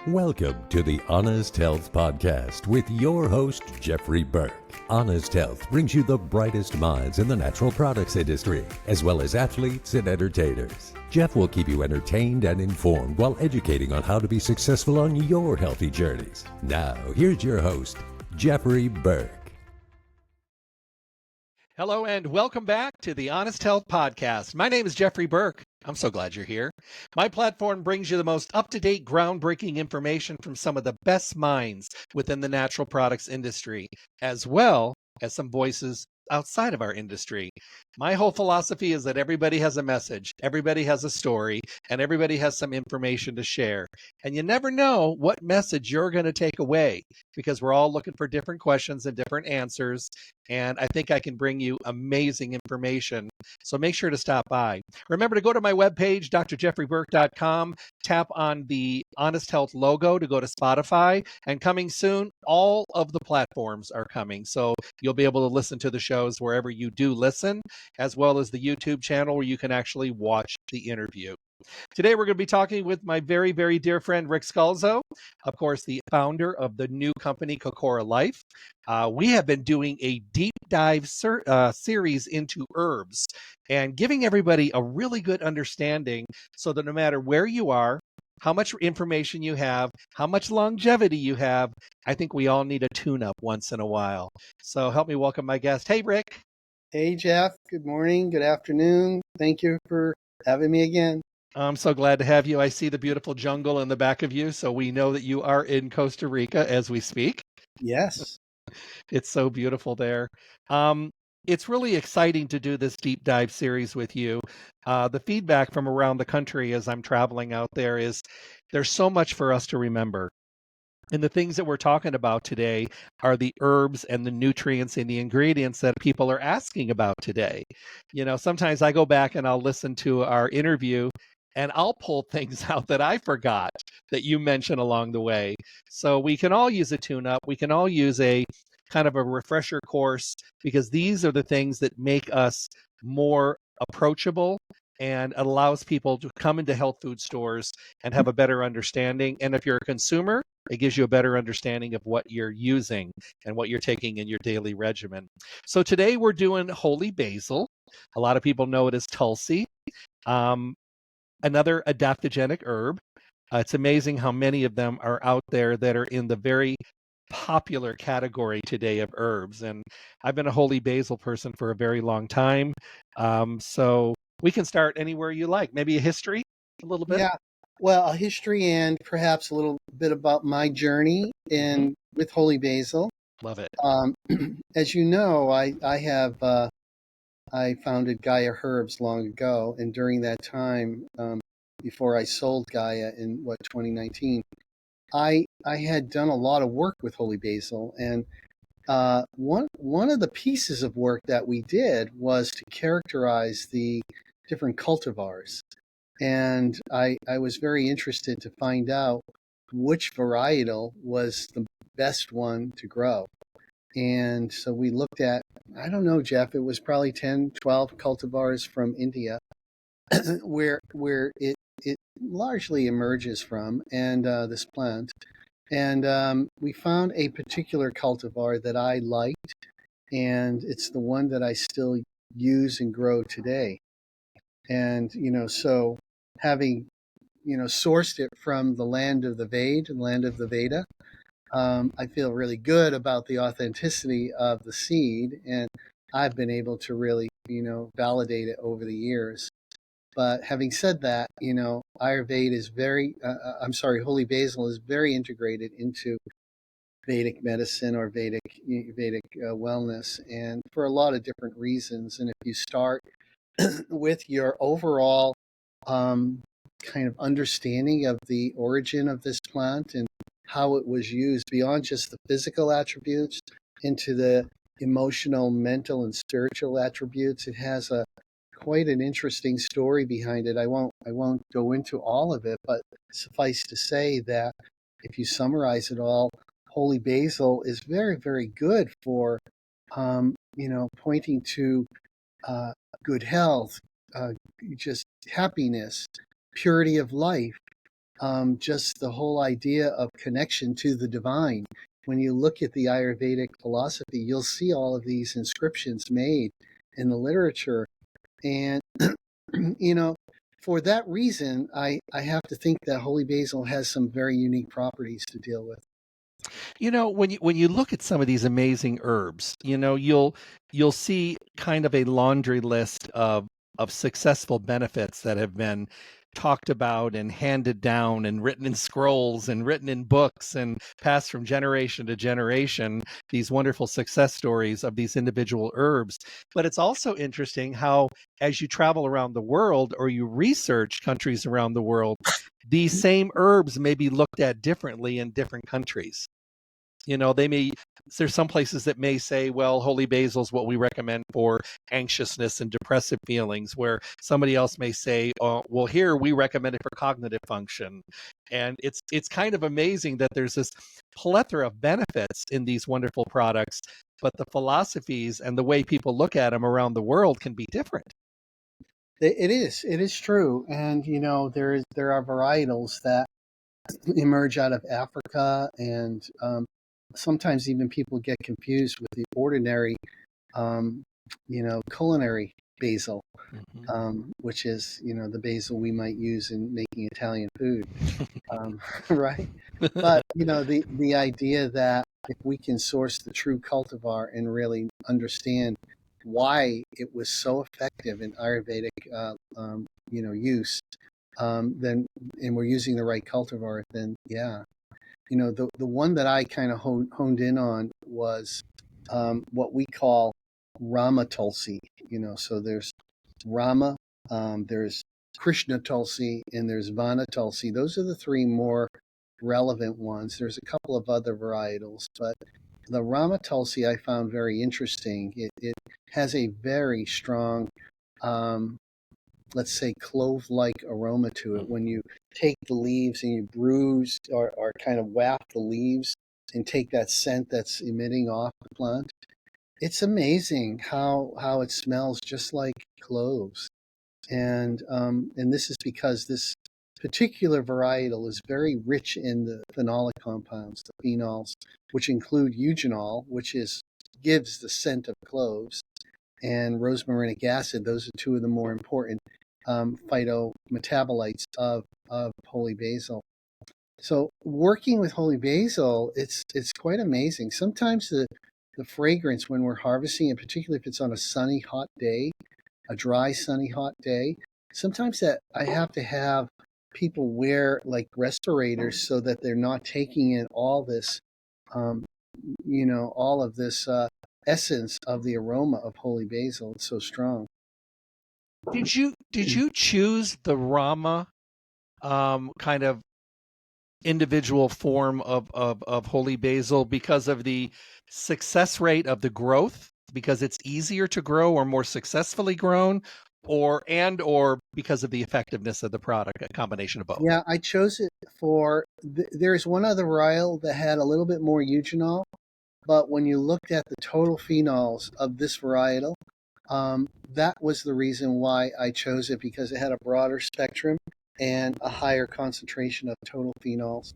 Welcome to the Honest Health Podcast with your host, Jeffrey Burke. Honest Health brings you the brightest minds in the natural products industry, as well as athletes and entertainers. Jeff will keep you entertained and informed while educating on how to be successful on your healthy journeys. Now, here's your host, Jeffrey Burke. Hello and welcome back to the Honest Health Podcast. My name is Jeffrey Burke. I'm so glad you're here. My platform brings you the most up-to-date, groundbreaking information from some of the best minds within the natural products industry, as well as some voices outside of our industry. My whole philosophy is that everybody has a message, everybody has a story, and everybody has some information to share. And you never know what message you're going to take away because we're all looking for different questions and different answers. And I think I can bring you amazing information. So make sure to stop by. Remember to go to my webpage, drjeffreyburke.com, tap on the Honest Health logo to go to Spotify. And coming soon, all of the platforms are coming. So you'll be able to listen to the shows wherever you do listen, as well as the YouTube channel where you can actually watch the interview. Today, we're going to be talking with my very, very dear friend, Ric Scalzo, of course, the founder of the new company, Kokora Life. We have been doing a deep dive series into herbs and giving everybody a really good understanding so that no matter where you are, how much information you have, how much longevity you have, I think we all need a tune-up once in a while. So help me welcome my guest. Hey, Ric. Hey, Jeff. Good morning. Good afternoon. Thank you for having me again. I'm so glad to have you. I see the beautiful jungle in the back of you, so we know that you are in Costa Rica as we speak. Yes. It's so beautiful there. It's really exciting to do this deep dive series with you. The feedback from around the country as I'm traveling out there is there's so much for us to remember. And the things that we're talking about today are the herbs and the nutrients and the ingredients that people are asking about today. You know, sometimes I go back and I'll listen to our interview and I'll pull things out that I forgot that you mentioned along the way. So we can all use a tune-up. We can all use a kind of a refresher course because these are the things that make us more approachable and allows people to come into health food stores and have a better understanding. And if you're a consumer, it gives you a better understanding of what you're using and what you're taking in your daily regimen. So today we're doing Holy Basil. A lot of people know it as Tulsi, another adaptogenic herb. It's amazing how many of them are out there that are in the very popular category today of herbs. And I've been a Holy Basil person for a very long time. So we can start anywhere you like. Maybe a history, a little bit. Yeah. Well, a history and perhaps a little bit about my journey with Holy Basil. Love it. As you know, I founded Gaia Herbs long ago, and during that time, before I sold Gaia in 2019, I had done a lot of work with Holy Basil, and one of the pieces of work that we did was to characterize the different cultivars. And I was very interested to find out which varietal was the best one to grow. And so we looked at, I don't know, Jeff, it was probably 10, 12 cultivars from India where it largely emerges from, and this plant. And we found a particular cultivar that I liked, and it's the one that I still use and grow today. And, so having, sourced it from the land of the land of the Veda, I feel really good about the authenticity of the seed, and I've been able to really, validate it over the years. But having said that, Ayurveda is Holy Basil is very integrated into Vedic medicine or Vedic wellness, and for a lot of different reasons. And if you start with your overall kind of understanding of the origin of this plant and how it was used beyond just the physical attributes into the emotional, mental, and spiritual attributes, it has quite an interesting story behind it. I won't go into all of it, but suffice to say that if you summarize it all, Holy Basil is very, very good for pointing to good health, just happiness, purity of life, just the whole idea of connection to the divine. When you look at the Ayurvedic philosophy, you'll see all of these inscriptions made in the literature. And, you know, for that reason, I have to think that holy basil has some very unique properties to deal with. When you look at some of these amazing herbs, you'll see kind of a laundry list of successful benefits that have been talked about and handed down and written in scrolls and written in books and passed from generation to generation, these wonderful success stories of these individual herbs. But it's also interesting how, as you travel around the world or you research countries around the world, these same herbs may be looked at differently in different countries. There's some places that may say, well, holy basil is what we recommend for anxiousness and depressive feelings, where somebody else may say, well, here we recommend it for cognitive function. And it's kind of amazing that there's this plethora of benefits in these wonderful products, but the philosophies and the way people look at them around the world can be different. It is true. And, there are varietals that emerge out of Africa, and sometimes even people get confused with the ordinary, culinary basil, which is, the basil we might use in making Italian food, right? But, the idea that if we can source the true cultivar and really understand why it was so effective in Ayurvedic, use, then, and we're using the right cultivar, then yeah. The one that I kind of honed in on was what we call Rama Tulsi. So there's Rama, there's Krishna Tulsi, and there's Vana Tulsi. Those are the three more relevant ones. There's a couple of other varietals, but the Rama Tulsi I found very interesting. It has a very strong, let's say, clove-like aroma to it. When you take the leaves and you bruise or kind of waft the leaves and take that scent that's emitting off the plant, it's amazing how it smells just like cloves. And this is because this particular varietal is very rich in the phenolic compounds, the phenols, which include eugenol, which gives the scent of cloves, and rosmarinic acid. Those are two of the more important phytometabolites of holy basil. So working with holy basil, it's quite amazing. Sometimes the fragrance when we're harvesting, and particularly if it's on a sunny, hot day, a dry, sunny, hot day, sometimes that I have to have people wear like respirators so that they're not taking in all this, all of this essence of the aroma of holy basil. It's so strong. Did you choose the Rama kind of individual form of holy basil because of the success rate of the growth, because it's easier to grow or more successfully grown, or because of the effectiveness of the product, a combination of both? Yeah, I chose it for, there's one other varietal that had a little bit more eugenol, but when you looked at the total phenols of this varietal, that was the reason why I chose it, because it had a broader spectrum and a higher concentration of total phenols,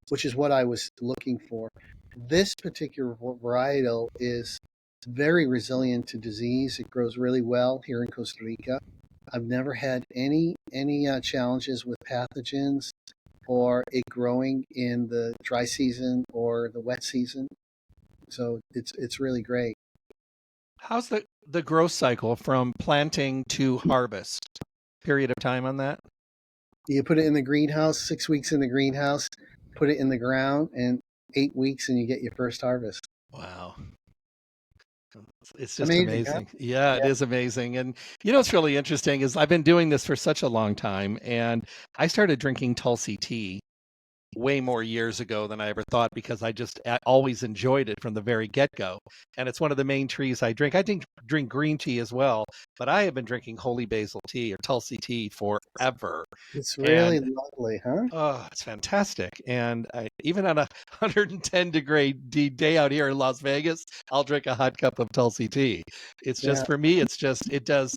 which is what I was looking for. This particular varietal is very resilient to disease. It grows really well here in Costa Rica. I've never had any challenges with pathogens or it growing in the dry season or the wet season. So it's really great. How's the growth cycle from planting to harvest? Period of time on that? You put it in the greenhouse, 6 weeks in the greenhouse, put it in the ground, and 8 weeks, and you get your first harvest. Wow. It's just Amazing, huh? amazing. Yeah, it is amazing. And what's really interesting is I've been doing this for such a long time, and I started drinking Tulsi tea way more years ago than I ever thought, because I always enjoyed it from the very get-go. And it's one of the main trees I drink. I drink green tea as well, but I have been drinking holy basil tea or Tulsi tea forever. It's really And lovely, huh? oh, it's fantastic. And even on a 110-degree day out here in Las Vegas, I'll drink a hot cup of Tulsi tea. It's Yeah. just, for me, it does,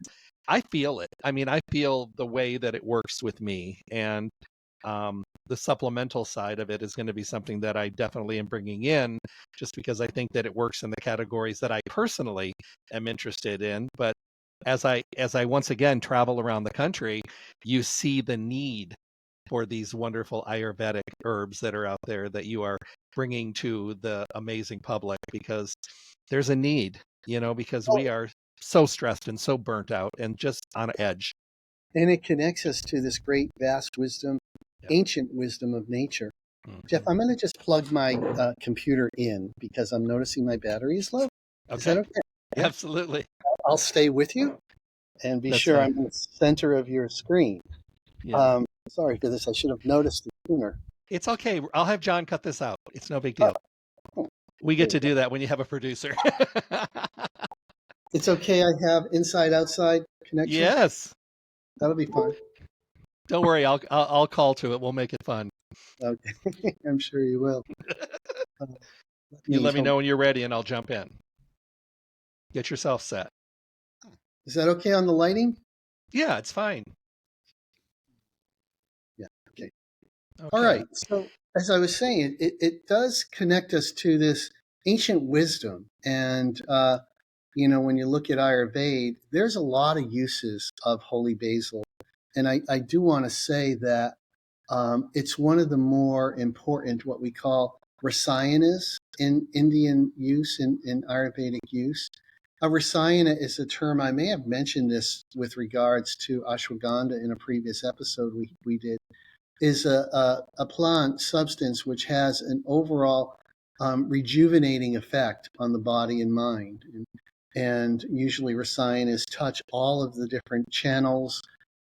I feel it. I mean, I feel the way that it works with me. And The supplemental side of it is going to be something that I definitely am bringing in, just because I think that it works in the categories that I personally am interested in. But as I once again travel around the country, you see the need for these wonderful Ayurvedic herbs that are out there that you are bringing to the amazing public, because there's a need, because we are so stressed and so burnt out and just on edge. And it connects us to this great, vast wisdom, Yep. ancient wisdom of nature. Mhm. Jeff, I'm going to just plug my computer in because I'm noticing my battery is low. Is that okay? Yeah. Absolutely. I'll stay with you and be That's sure fine. I'm in the center of your screen. Yeah. Sorry for this. I should have noticed it sooner. It's okay. I'll have John cut this out. It's no big deal. Oh, We get to there do that when you have a producer. it's okay. I have inside-outside connection. Yes. That'll be fun. Don't worry. I'll call to it. We'll make it fun. Okay. I'm sure you will. You let me know when you're ready and I'll jump in. Get yourself set. Is that okay on the lighting? Yeah, it's fine. Yeah. Okay. Okay. All right. So as I was saying, it does connect us to this ancient wisdom. And, when you look at Ayurveda, there's a lot of uses of Holy Basil. And I do want to say that it's one of the more important, what we call rasayanas in Indian use, in Ayurvedic use. A rasayana is a term, I may have mentioned this with regards to ashwagandha in a previous episode we did, is a plant substance which has an overall rejuvenating effect on the body and mind. And usually rasayanas touch all of the different channels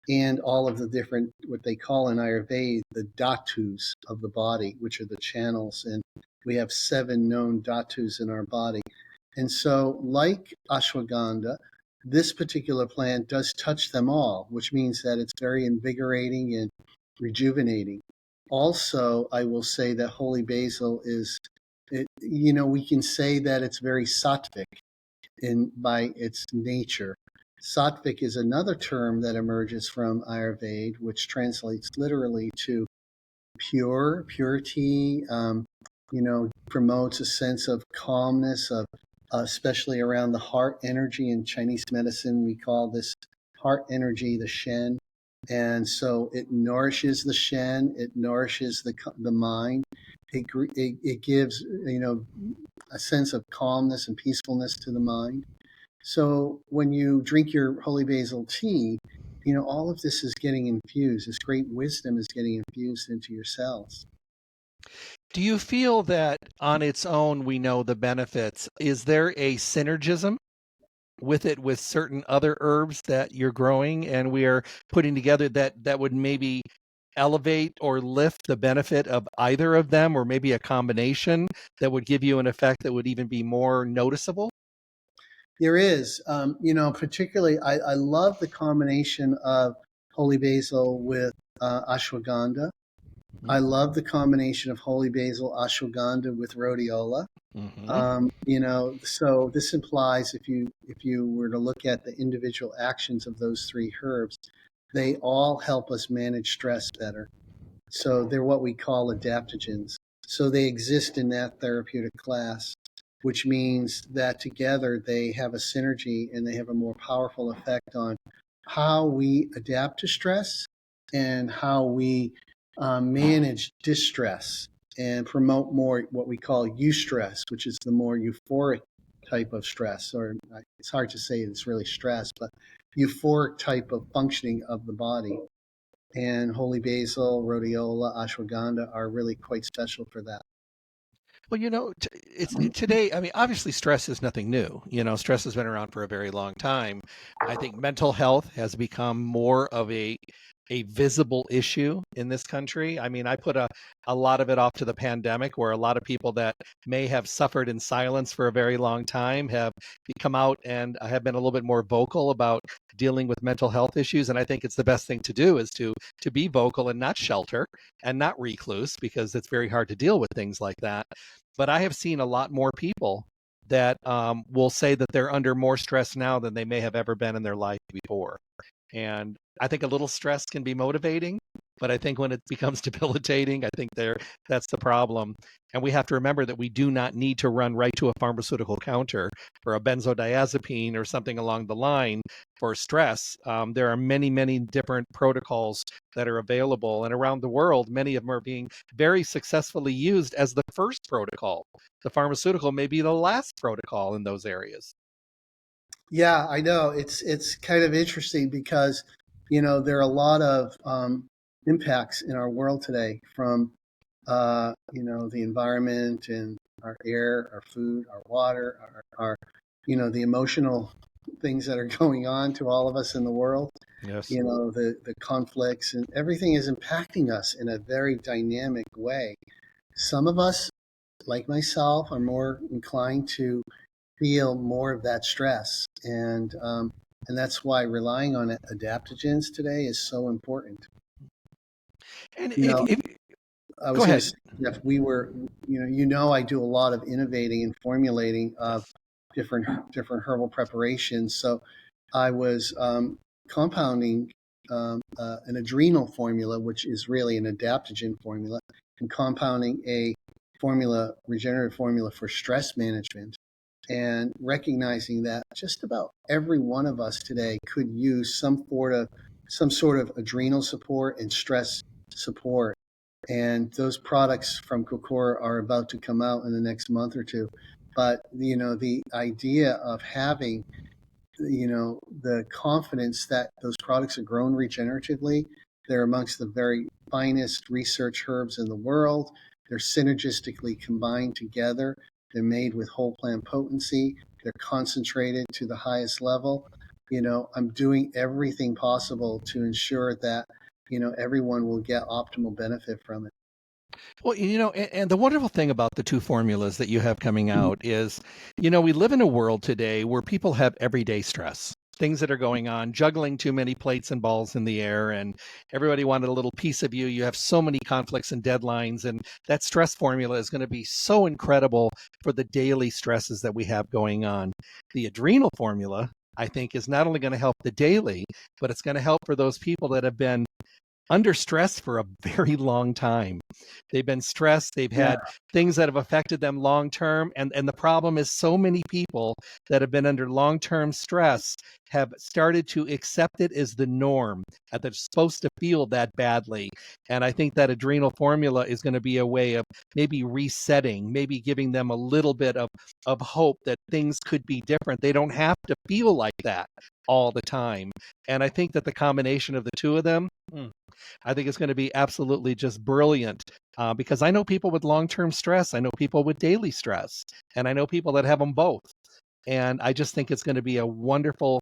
and all of the different, what they call in Ayurveda, the dhatus of the body, which are the channels. And we have 7 known dhatus in our body. And so, like ashwagandha, this particular plant does touch them all, which means that it's very invigorating and rejuvenating. Also, I will say that Holy Basil we can say that it's very sattvic by its nature. Sattvic is another term that emerges from Ayurveda, which translates literally to purity, promotes a sense of calmness, especially around the heart energy. In Chinese medicine, we call this heart energy the Shen. And so it nourishes the Shen, it nourishes the mind. It gives, a sense of calmness and peacefulness to the mind. So when you drink your Holy Basil tea, all of this is getting infused. This great wisdom is getting infused into your cells. Do you feel that on its own we know the benefits? Is there a synergism with it with certain other herbs that you're growing and we are putting together that would maybe elevate or lift the benefit of either of them, or maybe a combination that would give you an effect that would even be more noticeable? There is, particularly, I love the combination of Holy Basil with ashwagandha. I love the combination of Holy Basil, ashwagandha with rhodiola. So this implies if you were to look at the individual actions of those 3 herbs, they all help us manage stress better. So they're what we call adaptogens. So they exist in that therapeutic class, which means that together they have a synergy and they have a more powerful effect on how we adapt to stress and how we manage distress and promote more what we call eustress, which is the more euphoric type of stress, or it's hard to say it's really stress, but euphoric type of functioning of the body. And Holy Basil, rhodiola, ashwagandha are really quite special for that. Well, today, I mean, obviously stress is nothing new. Stress has been around for a very long time. I think mental health has become more of a visible issue in this country. I mean, I put a lot of it off to the pandemic, where a lot of people that may have suffered in silence for a very long time have come out and have been a little bit more vocal about dealing with mental health issues. And I think it's the best thing to do is to be vocal and not shelter and not recluse, because it's very hard to deal with things like that. But I have seen a lot more people that will say that they're under more stress now than they may have ever been in their life before. And I think a little stress can be motivating, But I think when it becomes debilitating, I think that's the problem. And we have to remember that we do not need to run right to a pharmaceutical counter for a benzodiazepine or something along the line for stress. There are many, many different protocols that are available. And around the world, many of them are being very successfully used as the first protocol. The pharmaceutical may be the last protocol in those areas. Yeah, I know. It's kind of interesting because, there are a lot of impacts in our world today from, the environment and our air, our food, our water, the emotional things that are going on to all of us in the world. Yes. The conflicts and everything is impacting us in a very dynamic way. Some of us, like myself, are more inclined to feel more of that stress, and that's why relying on adaptogens today is so important. And You know, I go was going to ahead. say, Jeff, I do a lot of innovating and formulating of different herbal preparations. So I was compounding an adrenal formula, which is really an adaptogen formula, and compounding a regenerative formula for stress management, and recognizing that just about every one of us today could use some sort of adrenal support and stress support. And those products from Kokora are about to come out in the next month or two. But the idea of having the confidence that those products are grown regeneratively, they're amongst the very finest research herbs in the world. They're synergistically combined together. They're made with whole plant potency. They're concentrated to the highest level. I'm doing everything possible to ensure that everyone will get optimal benefit from it. Well, and the wonderful thing about the two formulas that you have coming out is, we live in a world today where people have everyday stress, things that are going on, juggling too many plates and balls in the air, and everybody wanted a little piece of you. You have so many conflicts and deadlines, and that stress formula is going to be so incredible for the daily stresses that we have going on. The adrenal formula, I think, is not only going to help the daily, but it's going to help for those people that have been under stress for a very long time. They've been stressed. They've Yeah, had things that have affected them long term. And the problem is so many people that have been under long term stress have started to accept it as the norm, that they're supposed to feel that badly. And I think that adrenal formula is going to be a way of maybe resetting, maybe giving them a little bit of hope that things could be different. They don't have to feel like that all the time. And I think that the combination of the two of them, I think it's going to be absolutely just brilliant, because I know people with long-term stress. I know people with daily stress, and I know people that have them both. And I just think it's going to be a wonderful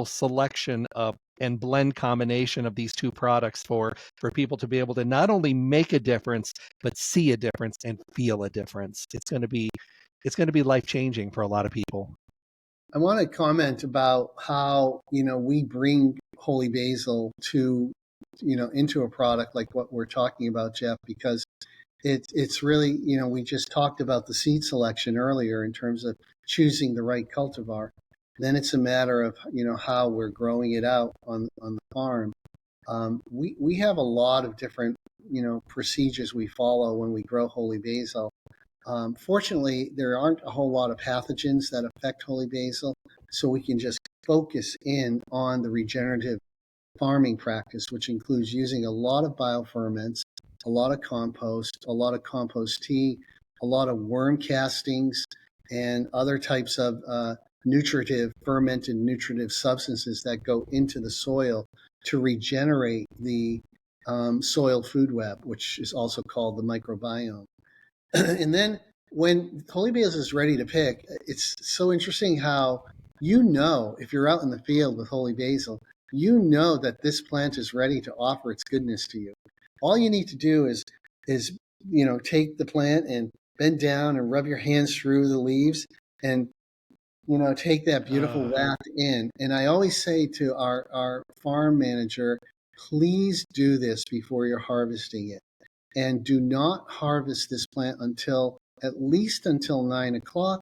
selection of and blend combination of these two products for people to be able to not only make a difference, but see a difference and feel a difference. It's going to be life-changing for a lot of people. I want to comment about how we bring Holy Basil to into a product like what we're talking about, Jeff, because it's really we just talked about the seed selection earlier in terms of choosing the right cultivar. Then it's a matter of how we're growing it out on the farm. We have a lot of different procedures we follow when we grow Holy Basil. Fortunately, there aren't a whole lot of pathogens that affect Holy Basil, so we can just focus in on the regenerative farming practice, which includes using a lot of bioferments, a lot of compost, a lot of compost tea, a lot of worm castings, and other types of fermented nutritive substances that go into the soil to regenerate the soil food web, which is also called the microbiome. And then when Holy Basil is ready to pick, it's so interesting how if you're out in the field with Holy Basil, that this plant is ready to offer its goodness to you. All you need to do is take the plant and bend down and rub your hands through the leaves and take that beautiful waft in. And I always say to our farm manager, please do this before you're harvesting it. And do not harvest this plant until at least until 9 o'clock,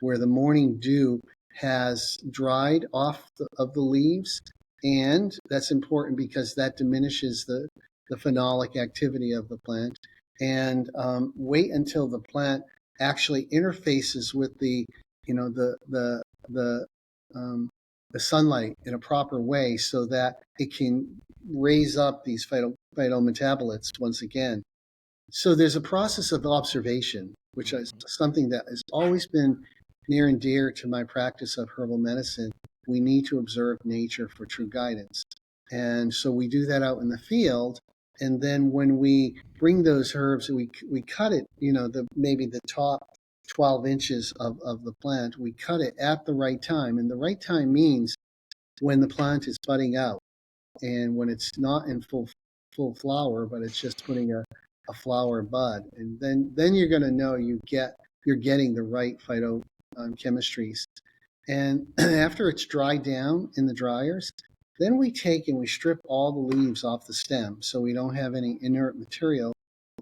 where the morning dew has dried off of the leaves, And that's important because that diminishes the phenolic activity of the plant. And wait until the plant actually interfaces with the the sunlight in a proper way so that it can raise up these phytometabolites once again. So there's a process of observation, which is something that has always been near and dear to my practice of herbal medicine. We need to observe nature for true guidance. And so we do that out in the field. And then when we bring those herbs, we cut it, maybe the top 12 inches of the plant, we cut it at the right time. And the right time means when the plant is budding out and when it's not in full flower, but it's just putting a flower bud. And then you're going to know you're getting the right phytochemistries. And after it's dried down in the dryers, then we take and we strip all the leaves off the stem so we don't have any inert material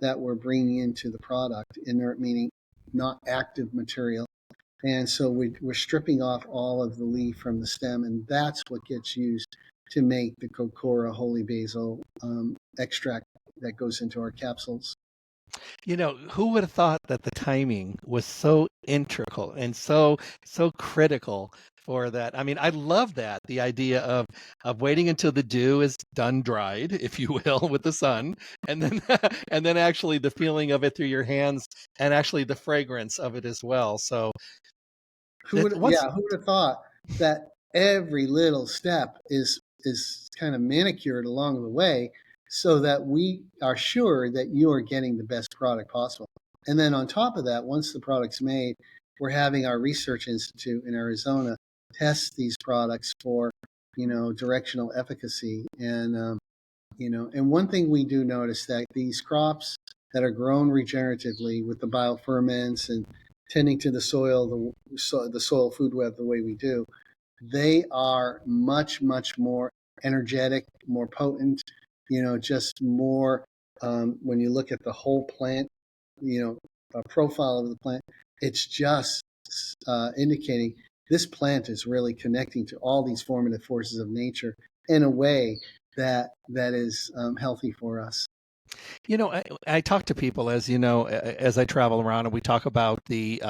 that we're bringing into the product. Inert meaning not active material. And so we're stripping off all of the leaf from the stem, and that's what gets used to make the Kokora Holy Basil extract that goes into our capsules. Who would have thought that the timing was so integral and so critical for that? I mean, I love that, the idea of waiting until the dew is done dried, if you will, with the sun, and then and then actually the feeling of it through your hands and actually the fragrance of it as well. So who would have thought that every little step is kind of manicured along the way so that we are sure that you are getting the best product possible. And then on top of that, once the product's made, we're having our research institute in Arizona test these products for, directional efficacy. And, and one thing we do notice that these crops that are grown regeneratively with the bioferments and tending to the soil, the soil food web the way we do, they are much, much more energetic, more potent, just more, when you look at the whole plant, profile of the plant, it's just indicating this plant is really connecting to all these formative forces of nature in a way that is healthy for us. I talk to people, as you know, as I travel around, and we talk about the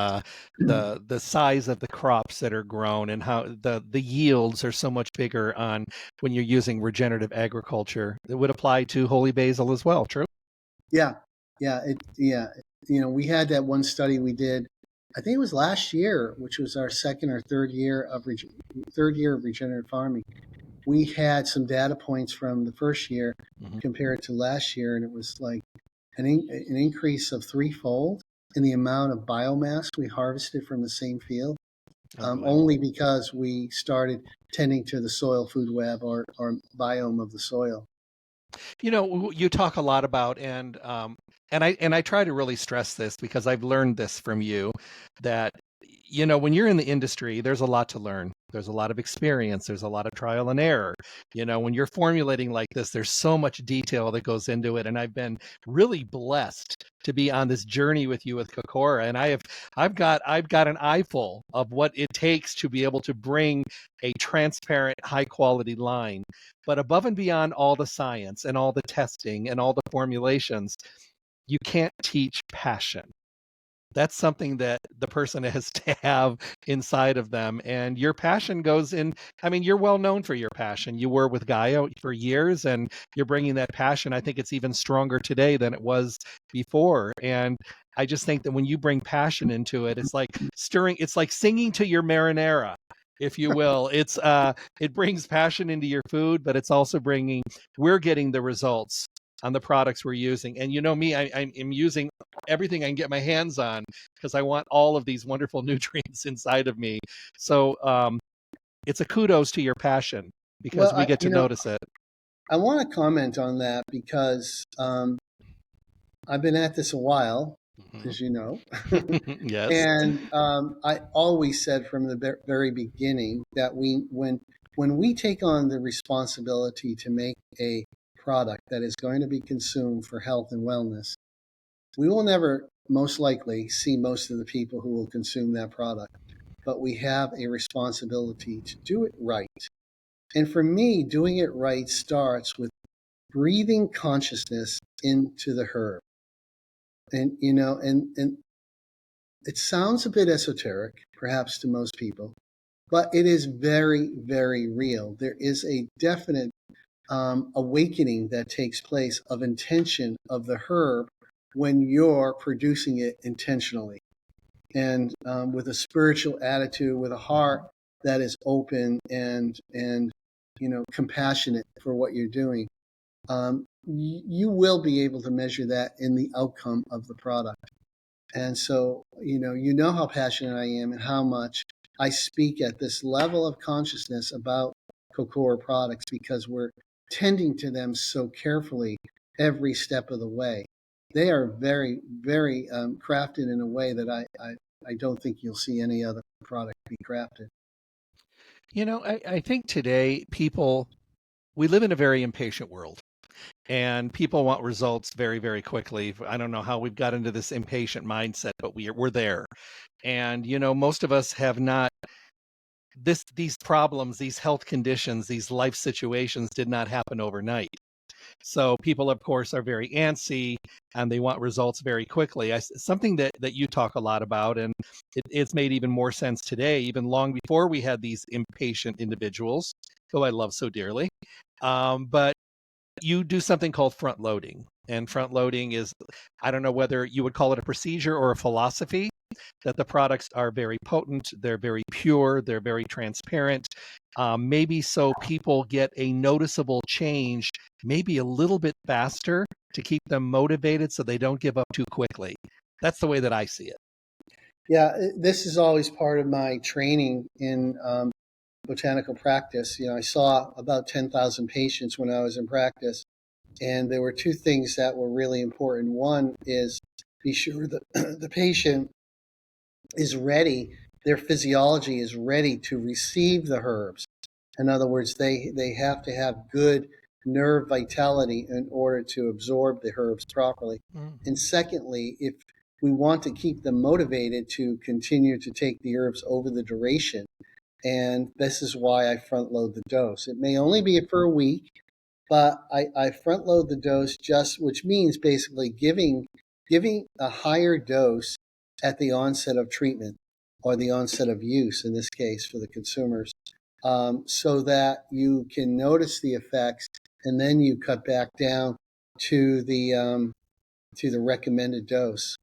size of the crops that are grown and how the yields are so much bigger on when you're using regenerative agriculture. It would apply to Holy Basil as well. True. Yeah. We had that one study we did. I think it was last year, which was our second or third year of regenerative farming. We had some data points from the first year compared to last year, and it was like an increase of threefold in the amount of biomass we harvested from the same field, only because we started tending to the soil food web or biome of the soil. You talk a lot about, and I try to really stress this because I've learned this from you, that when you're in the industry, there's a lot to learn. There's a lot of experience. There's a lot of trial and error. When you're formulating like this, there's so much detail that goes into it. And I've been really blessed to be on this journey with you with Kokora. And I've got an eyeful of what it takes to be able to bring a transparent, high quality line. But above and beyond all the science and all the testing and all the formulations, you can't teach passion. That's something that the person has to have inside of them. And your passion goes in. I mean, you're well known for your passion. You were with Gaia for years, and you're bringing that passion. I think it's even stronger today than it was before. And I just think that when you bring passion into it, it's like stirring, it's like singing to your marinara, if you will. It brings passion into your food, but it's also we're getting the results on the products we're using. And me, I'm using everything I can get my hands on because I want all of these wonderful nutrients inside of me. So it's a kudos to your passion because we get to notice it. I want to comment on that because I've been at this a while, as you know. Yes. And I always said from the very beginning that when we take on the responsibility to make a product that is going to be consumed for health and wellness, we will never most likely see most of the people who will consume that product. But we have a responsibility to do it right. And for me, doing it right starts with breathing consciousness into the herb. And, and it sounds a bit esoteric, perhaps to most people, but it is very, very real. There is a definite awakening that takes place of intention of the herb when you're producing it intentionally and with a spiritual attitude, with a heart that is open and compassionate for what you're doing. You will be able to measure that in the outcome of the product. And so, you know how passionate I am and how much I speak at this level of consciousness about Kokora products because we're tending to them so carefully every step of the way. They are very, very crafted in a way that I don't think you'll see any other product be crafted. I think today we live in a very impatient world. And people want results very, very quickly. I don't know how we've got into this impatient mindset, but we're there. And most of us have not these problems, these health conditions, these life situations did not happen overnight. So people, of course, are very antsy and they want results very quickly. Something that you talk a lot about, and it's made even more sense today, even long before we had these impatient individuals, who I love so dearly. But you do something called front loading. And front loading is, I don't know whether you would call it a procedure or a philosophy, that the products are very potent, they're very pure, they're very transparent, maybe so people get a noticeable change, maybe a little bit faster to keep them motivated so they don't give up too quickly. That's the way that I see it. Yeah, this is always part of my training in botanical practice. I saw about 10,000 patients when I was in practice, and there were two things that were really important. One is be sure that the patient is ready, their physiology is ready to receive the herbs. In other words, they have to have good nerve vitality in order to absorb the herbs properly. And secondly, if we want to keep them motivated to continue to take the herbs over the duration, and this is why I front load the dose. It may only be for a week, but I front load the dose which means basically giving a higher dose at the onset of treatment or the onset of use, in this case for the consumers, so that you can notice the effects and then you cut back down to the recommended dose.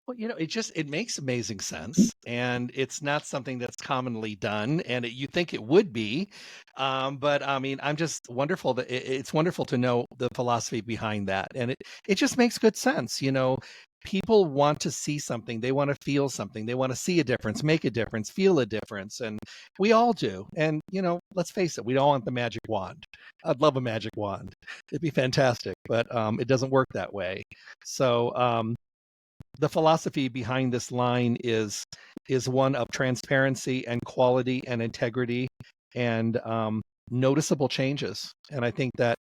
Well, it makes amazing sense, and it's not something that's commonly done, and you think it would be, but I mean, I'm just wonderful that it's wonderful to know the philosophy behind that, and it just makes good sense. People want to see something, they want to feel something, they want to see a difference, make a difference, feel a difference, and we all do. And let's face it, we don't want the magic wand. I'd love a magic wand; it'd be fantastic, but it doesn't work that way. So. The philosophy behind this line is one of transparency and quality and integrity and noticeable changes. And I think that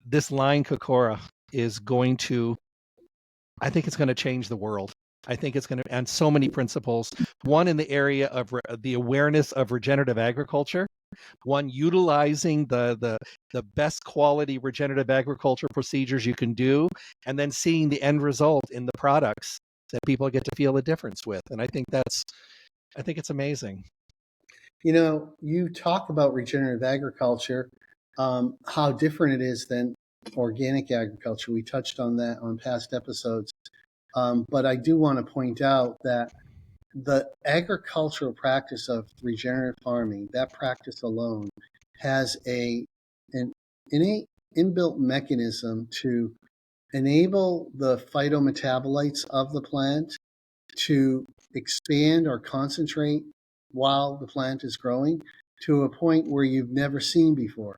this line, Kokora, I think it's going to change the world. I think it's going to, and so many principles. One in the area of the awareness of regenerative agriculture. One, utilizing the best quality regenerative agriculture procedures you can do, and then seeing the end result in the products that people get to feel a difference with. And I think it's amazing. You talk about regenerative agriculture, how different it is than organic agriculture. We touched on that on past episodes. But I do want to point out that the agricultural practice of regenerative farming, that practice alone, has an innate inbuilt mechanism to enable the phytometabolites of the plant to expand or concentrate while the plant is growing to a point where you've never seen before.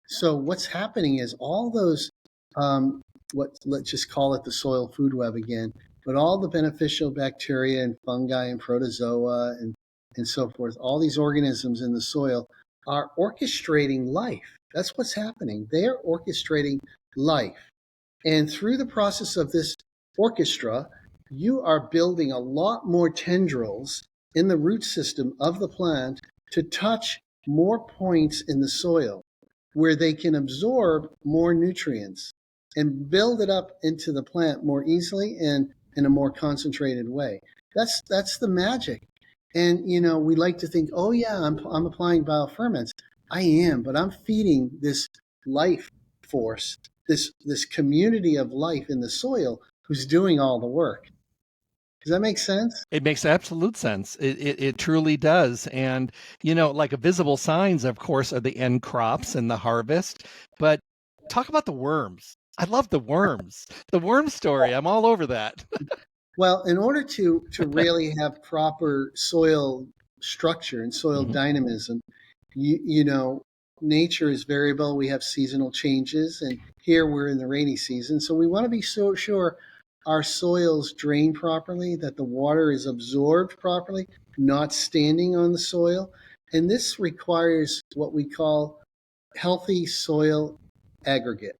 So what's happening is all those, let's just call it the soil food web again, but all the beneficial bacteria and fungi and protozoa and so forth, all these organisms in the soil are orchestrating life. That's what's happening. They are orchestrating life. And through the process of this orchestra, you are building a lot more tendrils in the root system of the plant to touch more points in the soil where they can absorb more nutrients and build it up into the plant more easily and in a more concentrated way. That's the magic. And we like to think, oh yeah, I'm applying bioferments. I am, but I'm feeding this life force, this community of life in the soil who's doing all the work. Does that make sense? It makes absolute sense. It truly does. And, like a visible signs, of course, are the end crops and the harvest. But talk about the worms. I love the worms. The worm story. I'm all over that. Well, in order to really have proper soil structure and soil dynamism, nature is variable. We have seasonal changes, and here we're in the rainy season, so we want to be so sure our soils drain properly, that the water is absorbed properly, not standing on the soil. And this requires what we call healthy soil aggregate.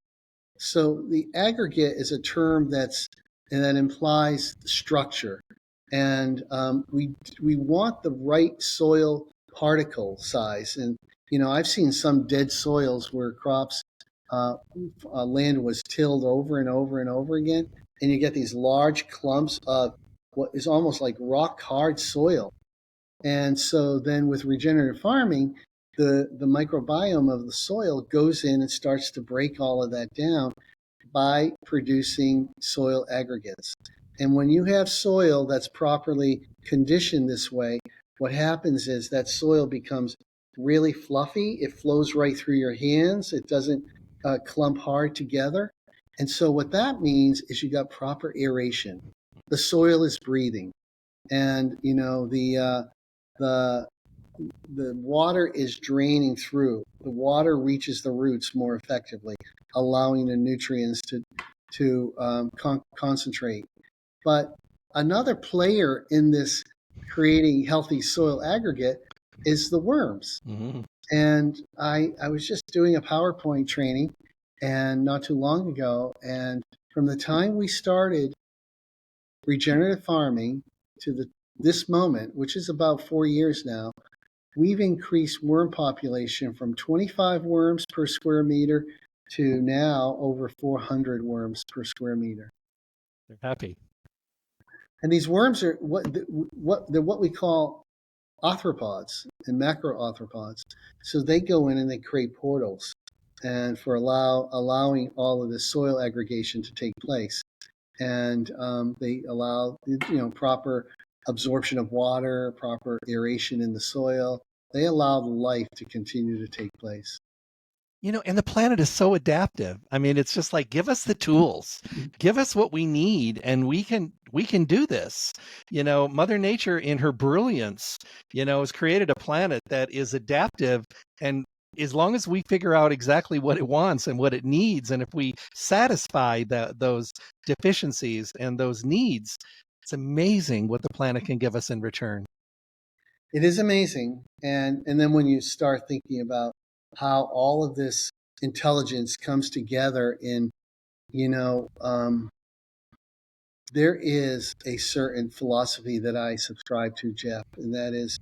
So the aggregate is a term that implies structure, and we want the right soil particle size. And I've seen some dead soils where land was tilled over and over and over again, and you get these large clumps of what is almost like rock hard soil. And so then with regenerative farming, the microbiome of the soil goes in and starts to break all of that down by producing soil aggregates. And when you have soil that's properly conditioned this way, what happens is that soil becomes really fluffy. It flows right through your hands. It doesn't clump hard together. And so what that means is you got proper aeration. The soil is breathing. And, the water is draining through. The water reaches the roots more effectively, allowing the nutrients to concentrate. But another player in this creating healthy soil aggregate is the worms. Mm-hmm. And I was just doing a PowerPoint training and not too long ago, and from the time we started regenerative farming to this moment, which is about 4 years now, we've increased worm population from 25 worms per square meter to now over 400 worms per square meter. They're happy. And these worms are they're what we call arthropods and macroarthropods. So they go in and they create portals, and for allowing all of this soil aggregation to take place. And they allow proper absorption of water, proper aeration in the soil. They allow life to continue to take place. And the planet is so adaptive. I mean, it's just like, give us the tools, give us what we need, and we can do this. Mother Nature in her brilliance, has created a planet that is adaptive. And as long as we figure out exactly what it wants and what it needs, and if we satisfy those deficiencies and those needs, it's amazing what the planet can give us in return. It is amazing. And then when you start thinking about how all of this intelligence comes together in, there is a certain philosophy that I subscribe to, Jeff, and that is,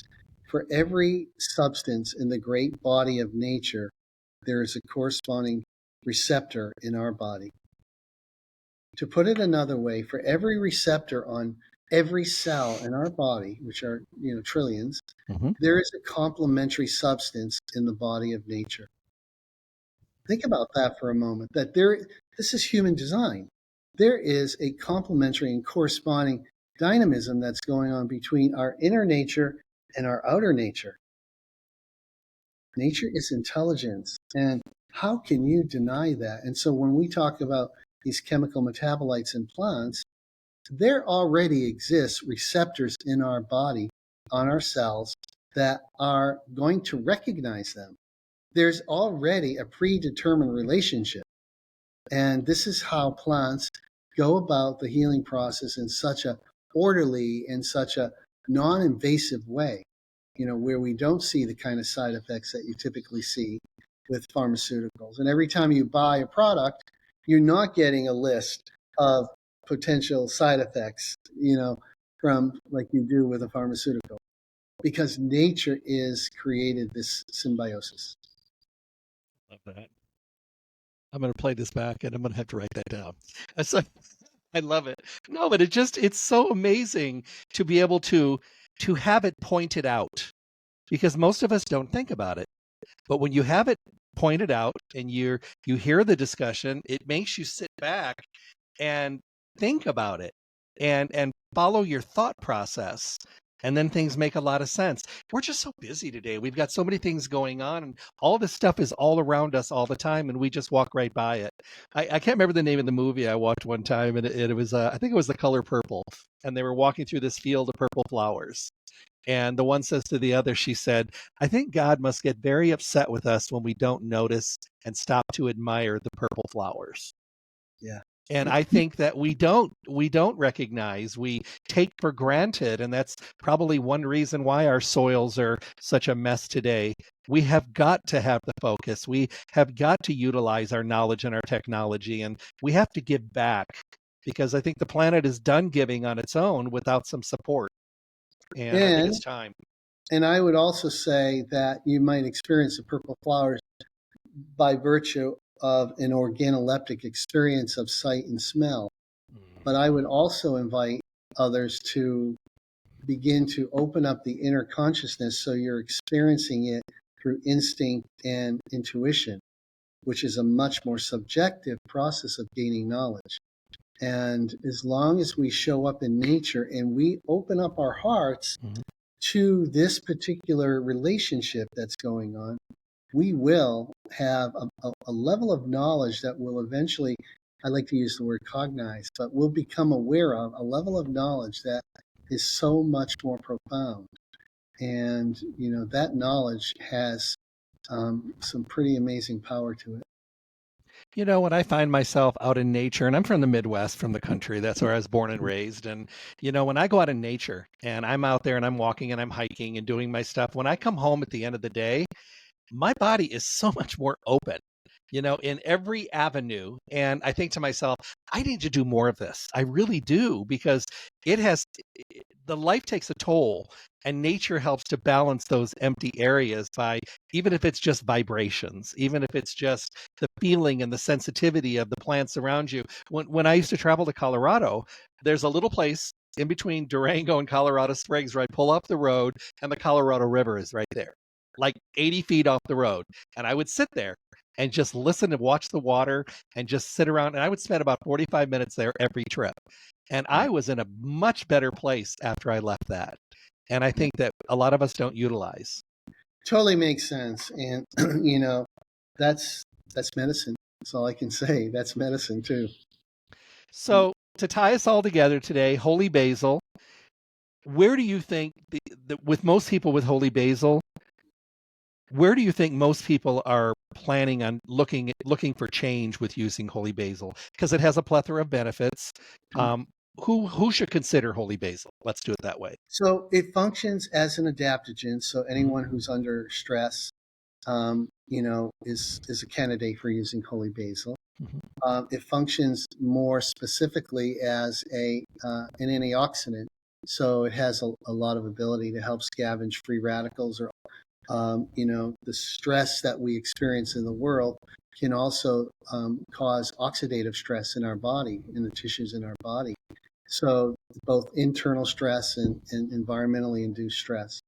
for every substance in the great body of nature, there is a corresponding receptor in our body. To put it another way, for every receptor on every cell in our body, which are trillions, there is a complementary substance in the body of nature. Think about that for a moment. This is human design. There is a complementary and corresponding dynamism that's going on between our inner nature and our outer nature. Nature is intelligence, and how can you deny that? And so when we talk about these chemical metabolites in plants, there already exists receptors in our body, on our cells, that are going to recognize them. There's already a predetermined relationship. And this is how plants go about the healing process in such a orderly and such a non-invasive way, where we don't see the kind of side effects that you typically see with pharmaceuticals. And every time you buy a product, you're not getting a list of potential side effects, from like you do with a pharmaceutical. because nature is created this symbiosis. Love that. I'm going to play this back and I'm going to have to write that down. So, I love it. No, but it's so amazing to be able to have it pointed out, because most of us don't think about it. But when you have it pointed out and you hear the discussion, it makes you sit back and think about it and follow your thought process. And then things make a lot of sense. We're just so busy today. We've got so many things going on, and all this stuff is all around us all the time, and we just walk right by it. I can't remember the name of the movie I watched one time, and it was, I think it was The Color Purple. And they were walking through this field of purple flowers. And the one says to the other, she said, I think God must get very upset with us when we don't notice and stop to admire the purple flowers. Yeah. And I think that we don't recognize, we take for granted. And that's probably one reason why our soils are such a mess today. We have got to have the focus. We have got to utilize our knowledge and our technology, and we have to give back, because I think the planet is done giving on its own without some support. And I think it's time. And I would also say that you might experience the purple flowers by virtue of an organoleptic experience of sight and smell. But I would also invite others to begin to open up the inner consciousness so you're experiencing it through instinct and intuition, which is a much more subjective process of gaining knowledge. And as long as we show up in nature and we open up our hearts to this particular relationship that's going on, we will have a level of knowledge that will eventually, I like to use the word cognize, but we'll become aware of a level of knowledge that is so much more profound. And, that knowledge has some pretty amazing power to it. When I find myself out in nature, and I'm from the Midwest, from the country, that's where I was born and raised. And, when I go out in nature and I'm out there and I'm walking and I'm hiking and doing my stuff, when I come home at the end of the day, my body is so much more open, in every avenue. And I think to myself, I need to do more of this. I really do, because the life takes a toll, and nature helps to balance those empty areas by, even if it's just vibrations, even if it's just the feeling and the sensitivity of the plants around you. When I used to travel to Colorado, there's a little place in between Durango and Colorado Springs where I pull off the road and the Colorado River is right there, like 80 feet off the road. And I would sit there and just listen and watch the water and just sit around. And I would spend about 45 minutes there every trip. And I was in a much better place after I left that. And I think that a lot of us don't utilize. Totally makes sense. And, that's medicine. That's all I can say. That's medicine too. So to tie us all together today, Holy Basil, where do you think, with most people with Holy Basil, where do you think most people are planning on looking for change with using Holy Basil? Because it has a plethora of benefits. Who should consider Holy Basil? Let's do it that way. So it functions as an adaptogen. So anyone who's under stress, is a candidate for using Holy Basil. It functions more specifically as an antioxidant. So it has a lot of ability to help scavenge free radicals, or the stress that we experience in the world can also cause oxidative stress in our body, in the tissues in our body. So both internal stress and environmentally induced stress.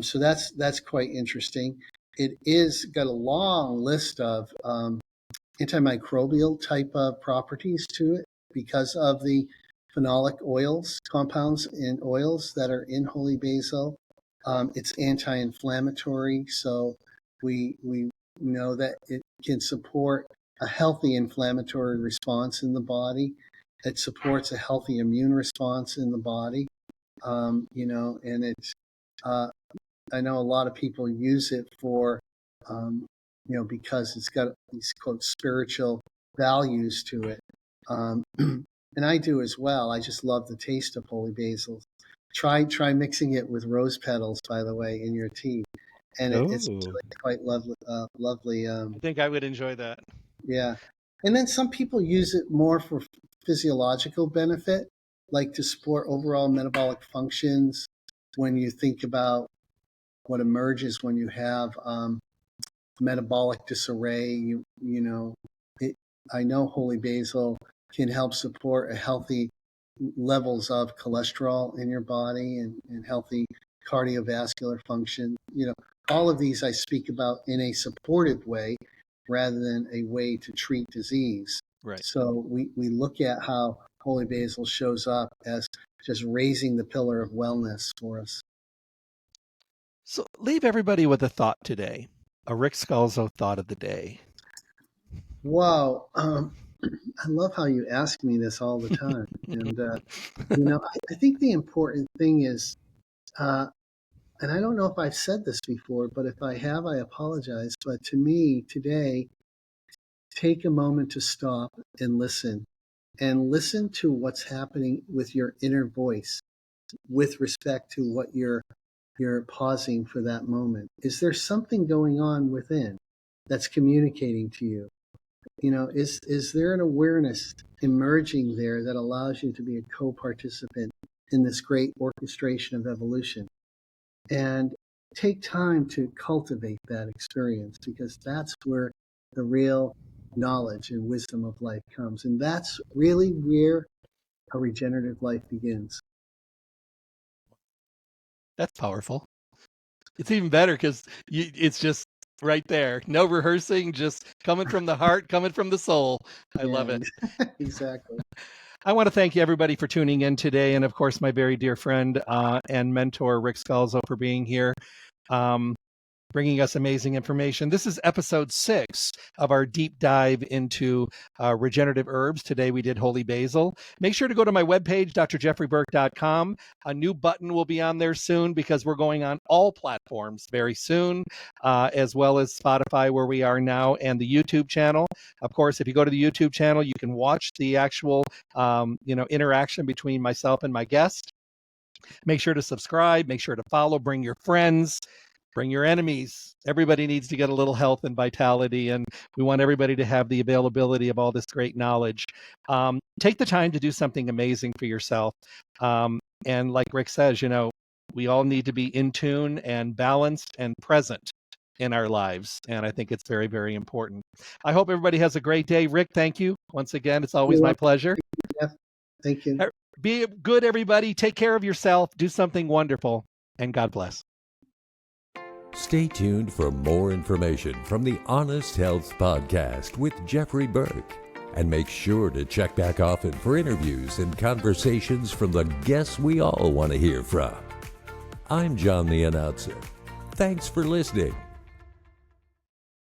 So that's quite interesting. It is got a long list of antimicrobial type of properties to it because of the phenolic oils, compounds in oils that are in Holy Basil. It's anti-inflammatory, so we know that it can support a healthy inflammatory response in the body. It supports a healthy immune response in the body, and it's. I know a lot of people use it for, because it's got these quote spiritual values to it, and I do as well. I just love the taste of Holy Basil. Try mixing it with rose petals, by the way, in your tea, and it's really quite lovely. I think I would enjoy that. Yeah, and then some people use it more for physiological benefit, like to support overall metabolic functions. When you think about what emerges when you have metabolic disarray. I know Holy Basil can help support a healthy levels of cholesterol in your body and healthy cardiovascular function. All of these I speak about in a supportive way rather than a way to treat disease. Right. So we look at how Holy Basil shows up as just raising the pillar of wellness for us. So leave everybody with a thought today, a Ric Scalzo thought of the day. Wow. I love how you ask me this all the time. And, I think the important thing is, and I don't know if I've said this before, but if I have, I apologize. But to me today, take a moment to stop and listen to what's happening with your inner voice with respect to what you're pausing for that moment. Is there something going on within that's communicating to you? Is there an awareness emerging there that allows you to be a co-participant in this great orchestration of evolution? And take time to cultivate that experience, because that's where the real knowledge and wisdom of life comes. And that's really where a regenerative life begins. That's powerful. It's even better because it's just right there. No rehearsing, just coming from the heart, coming from the soul. I love it. Exactly. I want to thank you, everybody, for tuning in today. And of course, my very dear friend and mentor, Ric Scalzo, for being here, bringing us amazing information. This is episode 6 of our deep dive into regenerative herbs. Today we did Holy Basil. Make sure to go to my webpage, drjeffreyburke.com. A new button will be on there soon because we're going on all platforms very soon, as well as Spotify, where we are now, and the YouTube channel. Of course, if you go to the YouTube channel, you can watch the actual interaction between myself and my guest. Make sure to subscribe. Make sure to follow. Bring your friends. Bring your enemies. Everybody needs to get a little health and vitality, and we want everybody to have the availability of all this great knowledge. Take the time to do something amazing for yourself. And like Ric says, we all need to be in tune and balanced and present in our lives. And I think it's very, very important. I hope everybody has a great day. Ric, thank you. Once again, it's always my pleasure. Yeah, thank you. Be good, everybody. Take care of yourself. Do something wonderful. And God bless. Stay tuned for more information from the Honest Health Podcast with Jeffrey Burke. And make sure to check back often for interviews and conversations from the guests we all want to hear from. I'm John the Announcer. Thanks for listening.